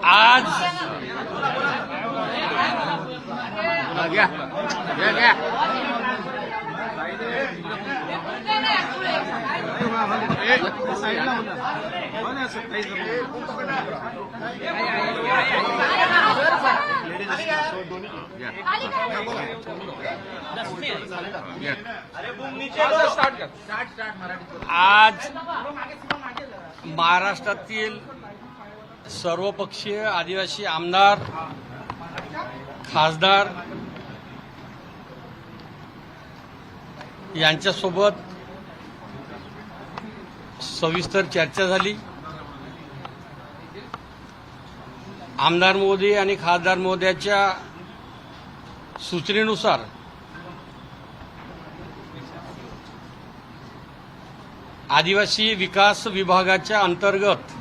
आज आज महाराष्ट्रातील सर्वपक्षीय आदिवासी आमदार खासदार यांच्यासोबत सविस्तर चर्चा झाली। आमदार महोदय आणि खासदार महोदयाच्या सूचनेनुसार आदिवासी विकास विभागाच्या अंतर्गत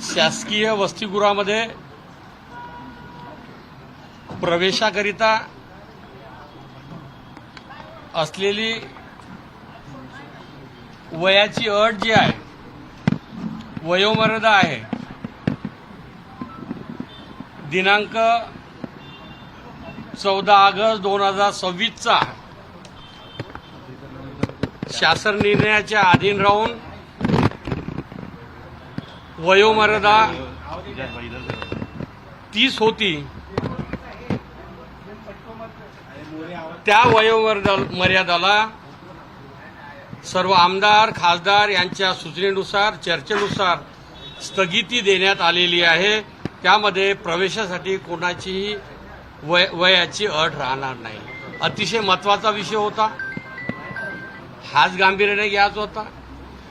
शासकीय वसतिगृहामध्ये प्रवेशाकरिता असलेली वयाची अट जी आहे, वयोमर्यादा आहे, दिनांक 14 ऑगस्ट 2026चा शासन निर्णयाच्या अधीन राहून वयोमर्यादा 30 होती। त्या वयोमर्यादाला सर्व आमदार खासदार यांच्या सूचनेनुसार चर्चेनुसार स्थगिती देण्यात आलेली आहे। त्यामध्ये प्रवेशासाठी कोणाचीही वयाची अट राहणार नाही। अतिशय महत्त्वाचा विषय होता, हाच गांभीर्याने घ्यायचा होता।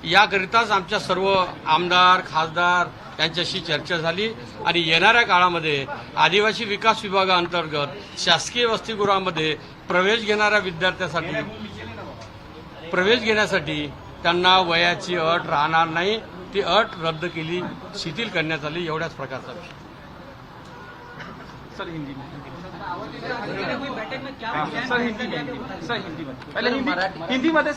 याकरिताच आमच्या सर्व आमदार खासदार यांच्याशी चर्चा झाली आणि येणाऱ्या काळामध्ये आदिवासी विकास विभागाअंतर्गत शासकीय वसतिगृहामध्ये प्रवेश घेणाऱ्या विद्यार्थ्यांसाठी प्रवेश घेण्यासाठी त्यांना वयाची अट राहणार नाही, ती अट रद्द केली, शिथिल करण्यात आली। एवढ्याच प्रकारचा विषय। सर हिंदी में हिंदी मध्ये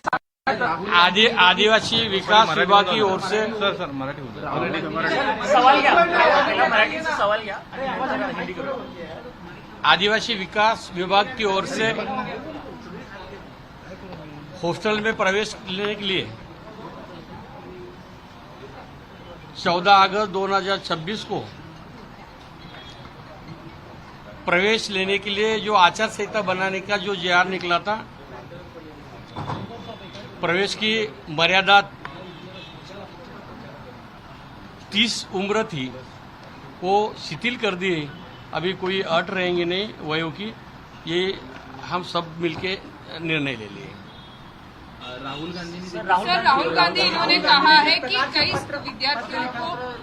आदिवासी विकास विभाग की ओर से सर मराठी सवाल घ्या, मराठी से सवाल घ्या, हिंदी करो। आदिवासी विकास विभाग की ओर से हॉस्टल में प्रवेश लेने के लिए 14 अगस्त 2026 को प्रवेश लेने के लिए जो आचार संहिता बनाने का जो जेआर निकला था, प्रवेश की मर्यादा 30 उम्र थी, वो शिथिल कर दी। अभी कोई अट रहेंगी नहीं वयों की, ये हम सब मिलके निर्णय ले लिए। राहुल गांधी इन्होंने कहा है कि कई विद्यार्थियों को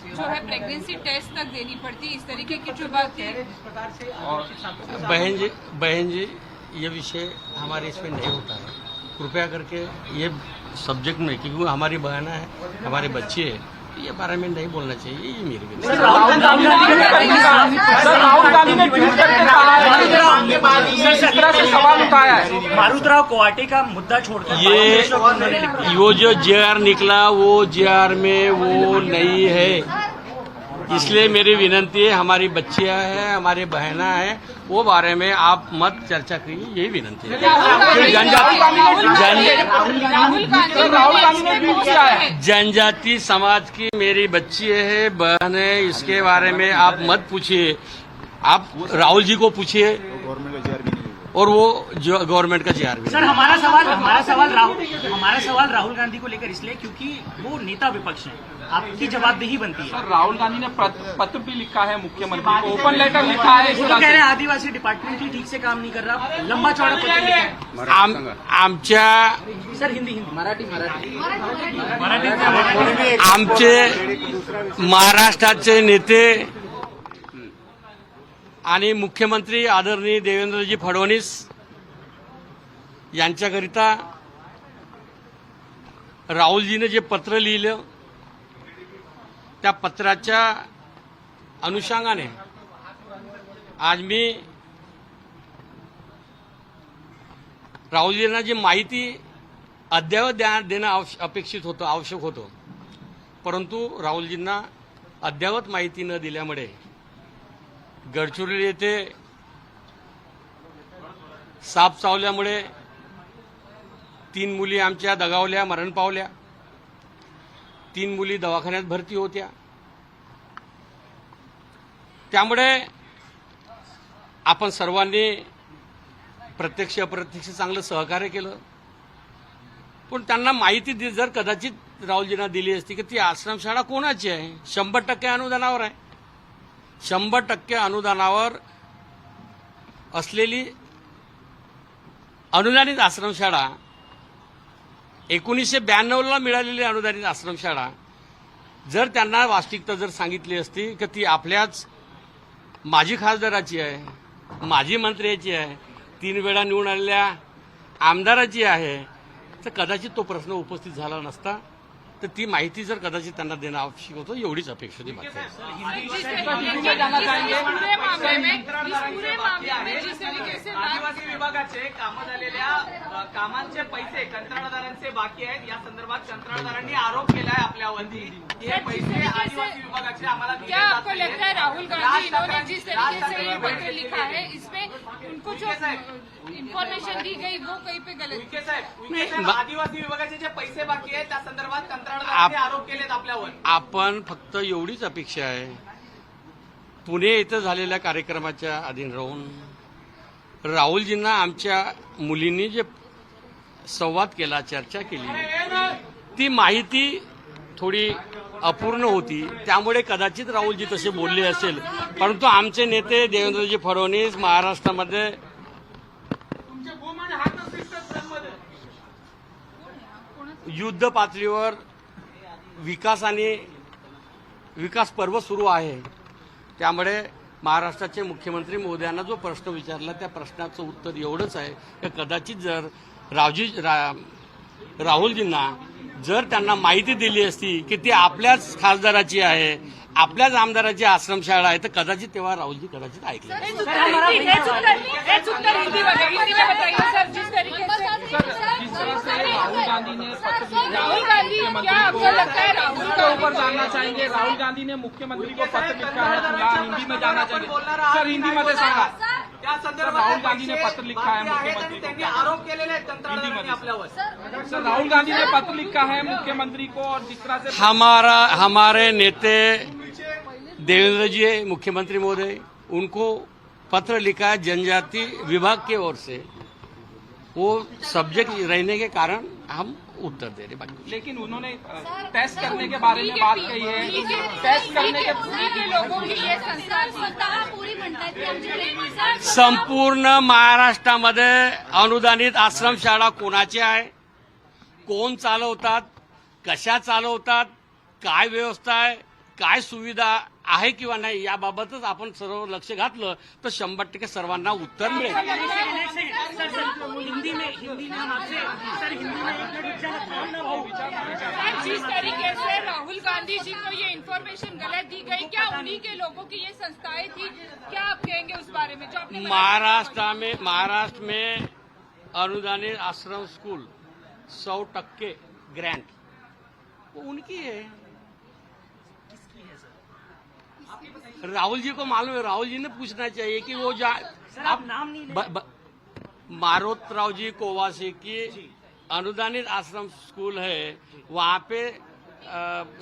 जो है प्रेगनेंसी टेस्ट तक देनी पड़ती, इस तरीके की जो बात है। बहन जी ये विषय हमारे इसमें नहीं होता है, कृपया करके ये सब्जेक्ट में, क्योंकि हमारी बहना है, हमारे बच्चे हैं, ये बारे में नहीं बोलना चाहिए। ये मेरी विनती है। राहुल गांधी ने ट्वीट करके कहा है, से सवाल उठाया है। मारुतराव कोआटे का मुद्दा छोड़कर ये जो जेआर निकला वो जेआर में वो नहीं है, इसलिए मेरी विनंती है, हमारी बच्चियां हैं, हमारे बहना हैं, वो बारे में आप मत चर्चा करिए, यही विनंती है। जनजाति समाज की मेरी बच्ची है, बहन है, इसके बारे में आप मत पूछिए। आप राहुल जी को पूछिए, और वो जो गवर्नमेंट का जेआर भी। सर हमारा सवाल राहुल गांधी को लेकर इसलिए क्योंकि वो नेता विपक्ष हैं, आपकी जवाबदेही बनती है। सर राहुल गांधी ने पत्र भी लिखा है मुख्यमंत्री को, ओपन लेटर लिखा है। वो तो कह रहे हैं आदिवासी डिपार्टमेंट ही ठीक से काम नहीं कर रहा, लंबा चौड़ा पत्र लिखा है। आमच्या सर हिंदी मराठी आमचे महाराष्ट्राचे नेते आणि मुख्यमंत्री आदरणीय देवेंद्रजी फडणवीस यांच्याकरिता राहुलजीने जे पत्र लिहिलं, त्या पत्राच्या अनुषंगाने आज मी राहुलजींना जी माहिती अद्ययावत देणं अपेक्षित होतं, आवश्यक होतं, परंतु राहुलजींना अद्ययावत माहिती न दिल्यामुळे गडचिरोली येथे साप चावल्यामुळे 3 मुली आमच्या दगावल्या, मरण पावल्या. 3 मुली दवाखान्यात भरती होत्या. त्यामुळे आपण सर्वांनी प्रत्यक्ष अप्रत्यक्ष चांगलं सहकार्य केलं. पण त्यांना माहिती जर कदाचित राहुलजींना दिली असती की ती आश्रमशाळा कोणाची आहे, 100% अनुदानावर आहे, 100% अनुदानावर असलेली अनुदानित आश्रमशाळा, 1992ला मिळालेली अनुदानित आश्रमशाळा, जर त्यांना वास्तविकता जर सांगितली असती की ती आपल्याच माजी खासदाराची आहे, माजी मंत्र्याची आहे, 3 वेळा निवडून आलेल्या आमदाराची आहे, तर कदाचित तो प्रश्न उपस्थित झाला नसता. तर ती माहिती जर कदाचित त्यांना देणं आवश्यक होतं, एवढीच अपेक्षा होती. पूरे मामले में जिस तरीके से आदिवासी विभागाचे कामं झालेल्या कामांचे पैसे कंत्राटदारांचे बाकी आहेत, या संदर्भात कंत्राटदारांनी आरोप केलाय आपल्यावरती. हे पैसे आदिवासी विभागाचे आम्हाला दिले क्या जात आपको नाहीये. लगता है राहुल गांधी इन्होंने जिस तरीके से ये पत्र लिखा है, इसमें उनको जो इन्फॉर्मेशन दी गई वो कहीं पे गलत? उईके साहेब, आदिवासी विभागाचे जे पैसे बाकी आहेत त्या संदर्भात कंत्राटदारांनी आरोप केलेत आपल्यावर. आपण फक्त एवढीच अपेक्षा आहे, पुणे इथं झालेल्या कार्यक्रमाच्या अधीन राहून राहुलजींना आमच्या मुलींनी जे संवाद केला, चर्चा केली, ती माहिती थोडी अपूर्ण होती. त्यामुळे कदाचित राहुलजी तसे बोलले असेल. परंतु आमचे नेते देवेंद्रजी फडणवीस महाराष्ट्रामध्ये युद्ध पातळीवर विकास पर्व सुरू आहे. त्यामुळे महाराष्ट्राचे मुख्यमंत्री महोदयांना जो प्रश्न विचारला त्या प्रश्नाचं उत्तर एवढंच आहे की कदाचित जर राहुलजींना जर त्यांना माहिती दिली असती की ती आपल्याच खासदाराची आहे, आपल्याच आमदाराची आश्रमशाळा आहे, तर कदाचित तेव्हा राहुलजी कदाचित ऐकले. राहुल गांधी क्या आपको लगता है राहुल के ऊपर जानना चाहेंगे? राहुल गांधी ने मुख्यमंत्री को पत्र लिखा है, थोड़ा हिंदी में जानना चाहेंगे सर, हिंदी मध्ये सांगा. त्या संदर्भात राहुल गांधी ने पत्र लिखा है मुख्यमंत्री त्यांनी आरोप केलेले आहेत कंत्राटदारांनी आपल्यावर. सर, राहुल गांधी ने पत्र लिखा है मुख्यमंत्री को और जिस तरह से हमारे नेते देवेंद्र जी मुख्यमंत्री महोदय, उनको पत्र लिखा है जनजाति विभाग की ओर से. वो सब्जेक्ट रहने के कारण हम उत्तर दे रहे. बाकी लेकिन उन्होंने टेस्ट करने के बारे में बात कही है. टेस्ट करने के लोगों की ये संस्था पूरी म्हणतात की आमची संपूर्ण महाराष्ट्रामध्ये अनुदानित आश्रमशाळा कोणाची आहे, कोण चालवतात, कशा चालवतात, काय व्यवस्था आहे, काय सुविधा आहे किंवा नाही, याबाबतच आपण सर्व लक्ष घातलं तर 100% सर्वांना उत्तर मिळेल. जिस तरीके से राहुल गांधी जी को ये इन्फॉर्मेशन गलत दी गई, क्या उन्हीं के लोगों की ये संस्थाएं थी? क्या आप कहेंगे उस बारे में जो आपने महाराष्ट्र में अनुदानित आश्रम स्कूल 100% ग्रांट वो उनकी है. राहुल जी को मालूम है, राहुल जी ने पूछना चाहिए कि वो आप नाम नहीं मारोतराव जी कोवासे की अनुदानित आश्रम स्कूल है, वहाँ पे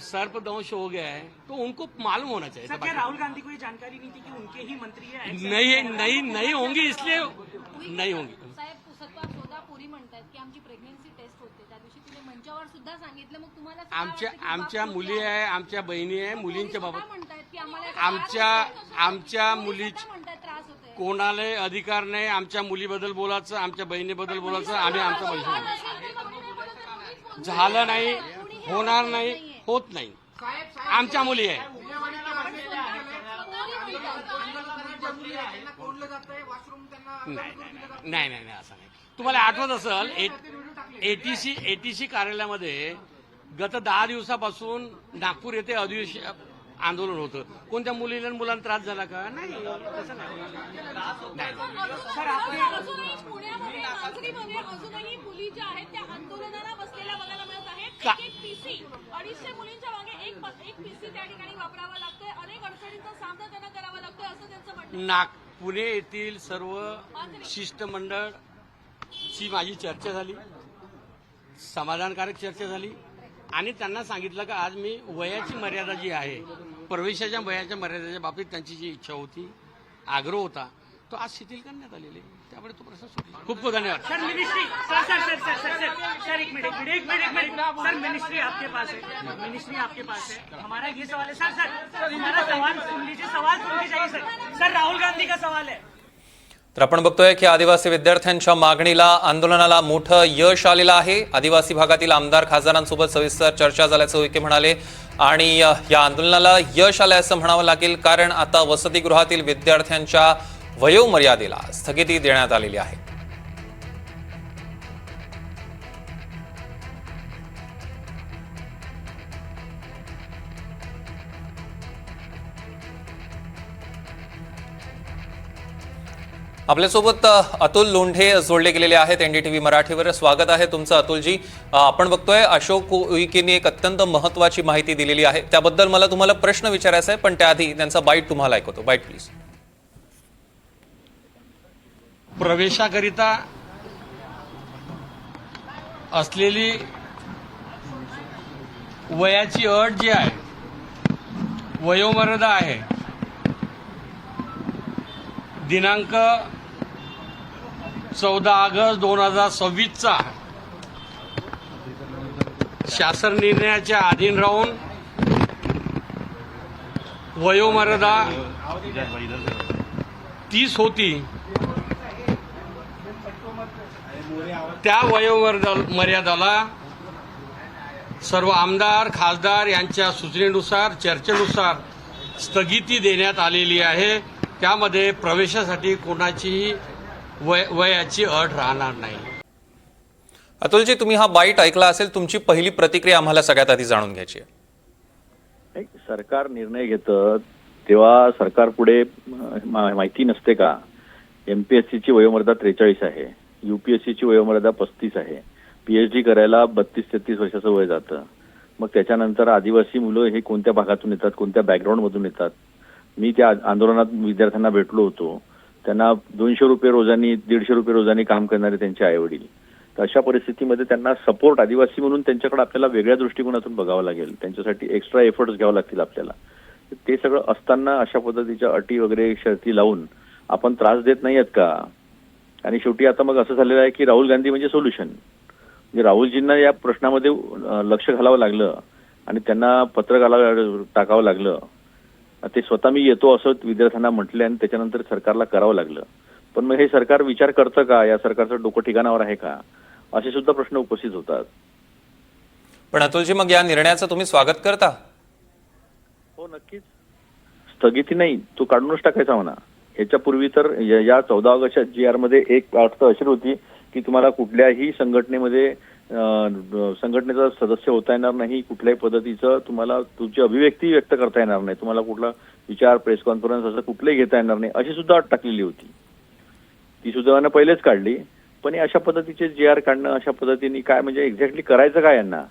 सर्पदंश हो गया है, तो उनको मालूम होना चाहिए. क्या राहुल गांधी को ये जानकारी नहीं थी कि उनके ही मंत्री है? नहीं होंगी, इसलिए नहीं होंगी. साहेब, पुसतवा शोधा पुरी म्हणतात की आमची प्रेग्नन्सी टेस्ट होते, त्या दिवशी तुम्ही मंचावर सुद्धा सांगितलं, मग तुम्हाला असं काय वाटतं की आमच्या बाप मुली आहे, आमच्या बहिणी आहे, मुलींच्या स्वतः बाबत म्हणतायत की आम्हाला आमच्या मुली स्वतः म्हणतायत त्रास होतोय. कोणालाही अधिकार नाही आमच्या मुलीबद्दल बोलायचं, आमच्या बहिणीबद्दल बोलायचं. आम्ही आमच्या बहिणी झालं नाही, होणार नाही, होत नाही. आमच्या मुली आहे. नाही असं नाही. तुम्हाला आठवत असेल एटीसी कार्यालयामध्ये गत 10 दिवसापासून नागपूर येथे अधिवेशन आंदोलन होतं. कोणत्या मुलीला मुलांना त्रास झाला का? नाही, तसं नाही. पुण्यामध्ये, नागरिकमध्ये ज्या आहेत त्या आंदोलनाला बसलेल्या बघायला मिळत आहेत. एक पीसी 250 मुलींच्या मागे एक पीसी त्या ठिकाणी वापरावा लागतोय. अनेक अडचणींचा सामना त्यांना करावा लागतोय असं त्यांचं म्हणणं आहे. पुणे येथील सर्व शिष्टमंडळची माझी चर्चा झाली, समाधानकारक चर्चा झाली आणि त्यांना सांगितलं की आज मी वयाची मर्यादा जी आहे, प्रवेशाच्या वयाच्या मर्यादेच्या बाबतीत त्यांची जी इच्छा होती, आग्रह होता, तो आज शिथिल करण्यात आलेले, त्यामुळे तो प्रश्न सुटला. खूप खूप धन्यवाद. सर मिनिस्ट्री सर एक मिनट सर मिनिस्ट्री आपके पास है हमारा ये सवाल है सर हमारा सवाल सुन लीजिए सर राहुल गांधी का सवाल है. तर आपण बघतोय की आदिवासी विद्यार्थ्यांच्या मागणीला, आंदोलनाला मोठं यश आलेलं आहे. आदिवासी भागातील आमदार खासदारांसोबत सविस्तर चर्चा झाल्याचं उईके म्हणाले आणि या आंदोलनाला यश आलं असं म्हणावं लागेल, कारण आता वसतिगृहातील विद्यार्थ्यांच्या वयोमर्यादेला स्थगिती देण्यात आलेली आहे. आपल्यासोबत अतुल लोंढे जोडले गेलेले आहेत. एनडीटीव्ही मराठीवर स्वागत आहे तुमचं अतुलजी. आपण बघतोय अशोक उईकेंनी एक अत्यंत महत्वाची माहिती दिलेली आहे, त्याबद्दल मला तुम्हाला प्रश्न विचारायचा आहे, पण त्याआधी त्यांचा बाईट तुम्हाला ऐकवतो. Bite please. प्रवेशाकरिता असलेली वयाची अट जी आहे, वयोमर्यादा आहे, दिनांक 14 ऑगस्ट 2026चा शासन निर्णयाच्या अधीन राहून वयोमर्यादा 30 होती. त्या वयोमर्यादाला सर्व आमदार खासदार यांच्या सूचनेनुसार, चर्चेनुसार स्थगिती देण्यात आलेली आहे. त्यामध्ये प्रवेशासाठी कोणाचीही वयाची अट राहणार नाही. अतुलजी, तुम्ही हा बाईट ऐकला असेल, तुमची पहिली प्रतिक्रिया आम्हाला सगळ्यात आधी जाणून घ्यायची आहे. सरकार निर्णय घेतं तेव्हा सरकार पुढे माहिती नसते का? एमपीएससीची वयोमर्यादा 43 आहे, यूपीएससीची वयोमर्यादा 35 आहे, पीएचडी करायला 32-33 वर्षाचं वय जातं. मग त्याच्यानंतर आदिवासी मुलं हे कोणत्या भागातून येतात, कोणत्या बॅकग्राऊंडमधून येतात? मी त्या आंदोलनात विद्यार्थ्यांना भेटलो होतो. त्यांना 200 रुपये रोजानी, 150 रुपये रोजानी काम करणारे त्यांचे आईवडील. तर अशा परिस्थितीमध्ये त्यांना सपोर्ट, आदिवासी म्हणून त्यांच्याकडे आपल्याला वेगळ्या दृष्टिकोनातून बघावं लागेल, त्यांच्यासाठी एक्स्ट्रा एफर्ट्स घ्यावं लागतील आपल्याला. ते सगळं असताना अशा पद्धतीच्या अटी वगैरे शर्ती लावून आपण त्रास देत नाही आहेत का? आणि शेवटी आता मग असं झालेलं आहे की राहुल गांधी म्हणजे सोल्युशन. म्हणजे राहुलजींना या प्रश्नामध्ये लक्ष घालावं लागलं आणि त्यांना पत्र टाकावं लागलं. ते स्वतः मी येतो असं विद्यार्थ्यांना म्हटले आणि त्याच्यानंतर सरकारला करावं लागलं. पण मग हे सरकार विचार करतं का? या सरकारचं डोकं ठिकाणावर आहे का? असे सुद्धा प्रश्न उपस्थित होतात. पण अतुलजी, मग या निर्णयाचं तुम्ही स्वागत करता? हो, नक्कीच. स्थगिती नाही, तो काढूनच टाकायचा म्हणा. ह्याच्यापूर्वी तर या 14 ऑगस्टच्या GR मध्ये एक अट अशी होती की तुम्हाला कुठल्याही संघटनेचा सदस्य होता येणार नाही, कुठल्याही पद्धतीचं तुम्हाला तुमची अभिव्यक्ती व्यक्त करता येणार नाही, तुम्हाला कुठला विचार, प्रेस कॉन्फरन्स असं कुठलंही घेता येणार नाही, अशी सुद्धा अट टाकलेली होती. ती सुद्धा पहिलेच काढली. पण अशा पद्धतीचे GR काढणं, अशा पद्धतीने काय म्हणजे एक्झॅक्टली करायचं काय? यांना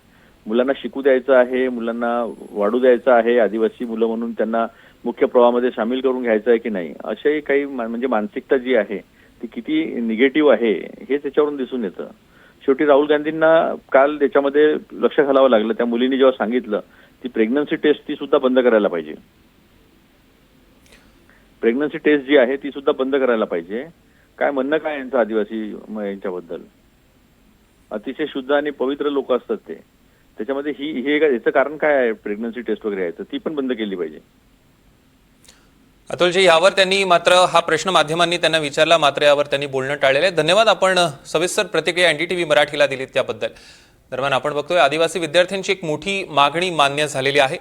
मुलांना शिकू द्यायचं आहे, मुलांना वाढू द्यायचं आहे, आदिवासी मुलं म्हणून त्यांना मुख्य प्रवाहामध्ये सामील करून घ्यायचं आहे की नाही, असे काही म्हणजे मानसिकता जी आहे ती किती निगेटिव्ह आहे हे त्याच्यावरून दिसून येतं. शेवटी राहुल गांधींना काल त्याच्यामध्ये लक्ष घालावं लागलं. त्या मुलीने जेव्हा सांगितलं ती प्रेग्नन्सी टेस्ट ती सुद्धा बंद करायला पाहिजे. प्रेग्नन्सी टेस्ट जी आहे ती सुद्धा बंद करायला पाहिजे. काय म्हणणं काय यांचं आदिवासी यांच्याबद्दल? अतिशय शुद्ध आणि पवित्र लोक असतात ते. त्याच्यामध्ये हे याचं कारण काय आहे? प्रेग्नन्सी टेस्ट वगैरे आहे तर ती पण बंद केली पाहिजे. अतुलजी, यावर त्यांनी मात्र हा प्रश्न माध्यमांनी त्यांना विचारला, मात्र यावर त्यांनी बोलणं टाळलेलं आहे. धन्यवाद. आपण सविस्तर प्रतिक्रिया एनडीटीव्ही मराठीला दिलीत त्याबद्दल. दरम्यान आपण बघतोय आदिवासी विद्यार्थ्यांची एक मोठी मागणी मान्य झालेली आहे.